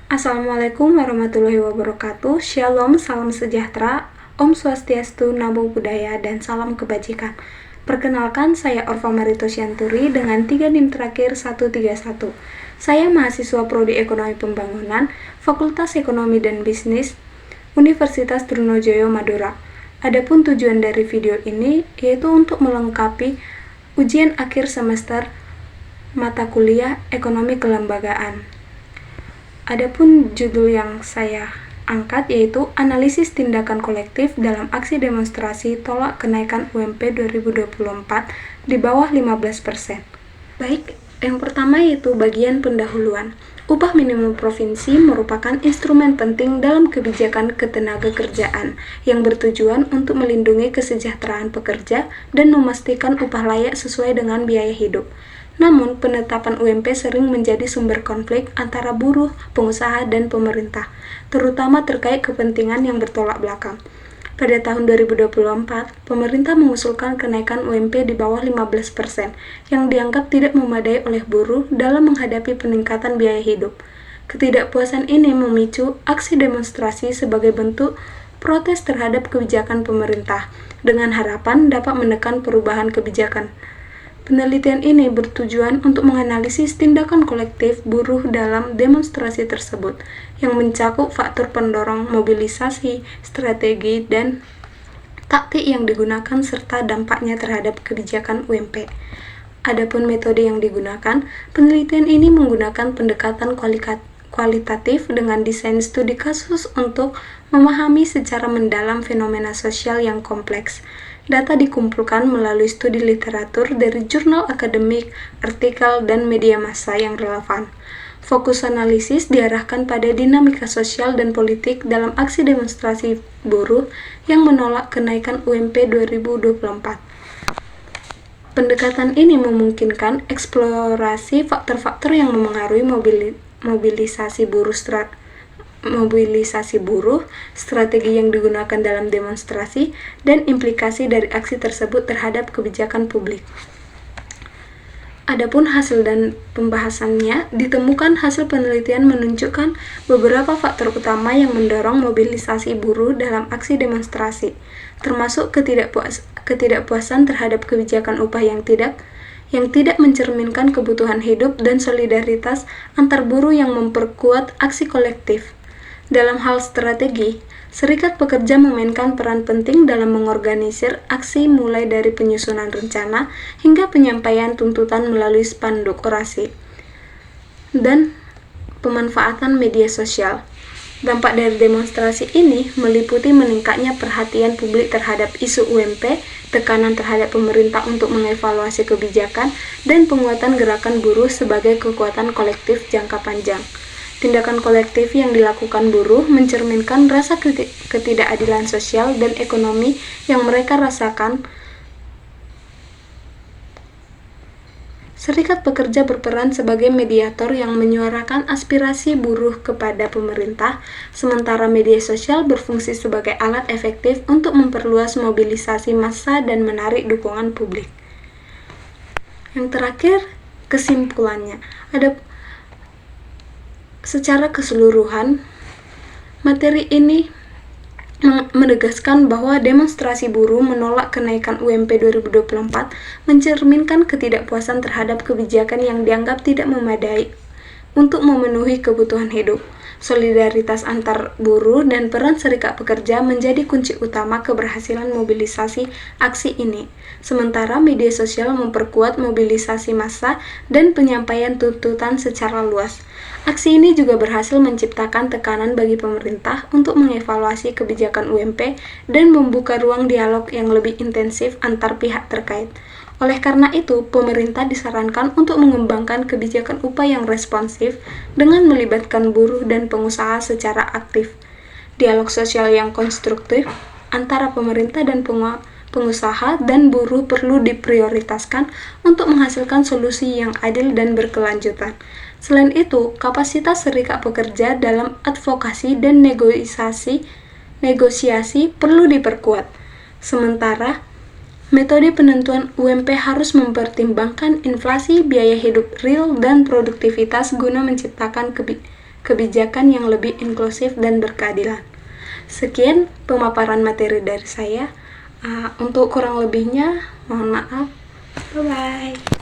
Assalamualaikum warahmatullahi wabarakatuh. Shalom, salam sejahtera, Om Swastiastu, Namo Buddhaya, dan salam kebajikan. Perkenalkan, saya Orva Maritosyantoeri dengan 3 NIM terakhir 131. Saya mahasiswa Prodi Ekonomi Pembangunan, Fakultas Ekonomi dan Bisnis, Universitas Trunojoyo, Madura. Adapun tujuan dari video ini yaitu untuk melengkapi ujian akhir semester mata kuliah Ekonomi Kelembagaan. Adapun judul yang saya angkat yaitu Analisis Tindakan Kolektif dalam Aksi Demonstrasi Tolak Kenaikan UMP 2024 di bawah 15%. Baik, yang pertama yaitu bagian pendahuluan. Upah minimum provinsi merupakan instrumen penting dalam kebijakan ketenagakerjaan yang bertujuan untuk melindungi kesejahteraan pekerja dan memastikan upah layak sesuai dengan biaya hidup. Namun, penetapan UMP sering menjadi sumber konflik antara buruh, pengusaha, dan pemerintah, terutama terkait kepentingan yang bertolak belakang. Pada tahun 2024, pemerintah mengusulkan kenaikan UMP di bawah 15%, yang dianggap tidak memadai oleh buruh dalam menghadapi peningkatan biaya hidup. Ketidakpuasan ini memicu aksi demonstrasi sebagai bentuk protes terhadap kebijakan pemerintah, dengan harapan dapat menekan perubahan kebijakan. Penelitian ini bertujuan untuk menganalisis tindakan kolektif buruh dalam demonstrasi tersebut, yang mencakup faktor pendorong mobilisasi, strategi, dan taktik yang digunakan serta dampaknya terhadap kebijakan UMP. Adapun metode yang digunakan, penelitian ini menggunakan pendekatan kualitatif dengan desain studi kasus untuk memahami secara mendalam fenomena sosial yang kompleks. Data dikumpulkan melalui studi literatur dari jurnal akademik, artikel, dan media massa yang relevan. Fokus analisis diarahkan pada dinamika sosial dan politik dalam aksi demonstrasi buruh yang menolak kenaikan UMP 2024. Pendekatan ini memungkinkan eksplorasi faktor-faktor yang memengaruhi mobilisasi buruh, strategi yang digunakan dalam demonstrasi, dan implikasi dari aksi tersebut terhadap kebijakan publik. Adapun hasil dan pembahasannya, ditemukan hasil penelitian menunjukkan beberapa faktor utama yang mendorong mobilisasi buruh dalam aksi demonstrasi, termasuk ketidakpuasan terhadap kebijakan upah yang tidak mencerminkan kebutuhan hidup dan solidaritas antar buruh yang memperkuat aksi kolektif. Dalam hal strategi, serikat pekerja memainkan peran penting dalam mengorganisir aksi mulai dari penyusunan rencana hingga penyampaian tuntutan melalui spanduk orasi dan pemanfaatan media sosial. Dampak dari demonstrasi ini meliputi meningkatnya perhatian publik terhadap isu UMP, tekanan terhadap pemerintah untuk mengevaluasi kebijakan, dan penguatan gerakan buruh sebagai kekuatan kolektif jangka panjang. Tindakan kolektif yang dilakukan buruh mencerminkan rasa ketidakadilan sosial dan ekonomi yang mereka rasakan. Serikat pekerja berperan sebagai mediator yang menyuarakan aspirasi buruh kepada pemerintah, sementara media sosial berfungsi sebagai alat efektif untuk memperluas mobilisasi massa dan menarik dukungan publik. Yang terakhir, kesimpulannya. Secara keseluruhan, materi ini menegaskan bahwa demonstrasi buruh menolak kenaikan UMP 2024 mencerminkan ketidakpuasan terhadap kebijakan yang dianggap tidak memadai untuk memenuhi kebutuhan hidup. Solidaritas antar buruh dan peran serikat pekerja menjadi kunci utama keberhasilan mobilisasi aksi ini. Sementara media sosial memperkuat mobilisasi massa dan penyampaian tuntutan secara luas. Aksi ini juga berhasil menciptakan tekanan bagi pemerintah untuk mengevaluasi kebijakan UMP dan membuka ruang dialog yang lebih intensif antar pihak terkait. Oleh karena itu, pemerintah disarankan untuk mengembangkan kebijakan upah yang responsif dengan melibatkan buruh dan pengusaha secara aktif. Dialog sosial yang konstruktif antara pemerintah dan pengusaha dan buruh perlu diprioritaskan untuk menghasilkan solusi yang adil dan berkelanjutan. Selain itu, kapasitas serikat pekerja dalam advokasi dan negosiasi perlu diperkuat. Sementara, metode penentuan UMP harus mempertimbangkan inflasi, biaya hidup real, dan produktivitas guna menciptakan kebijakan yang lebih inklusif dan berkeadilan. Sekian pemaparan materi dari saya. Untuk kurang lebihnya, mohon maaf. Bye-bye.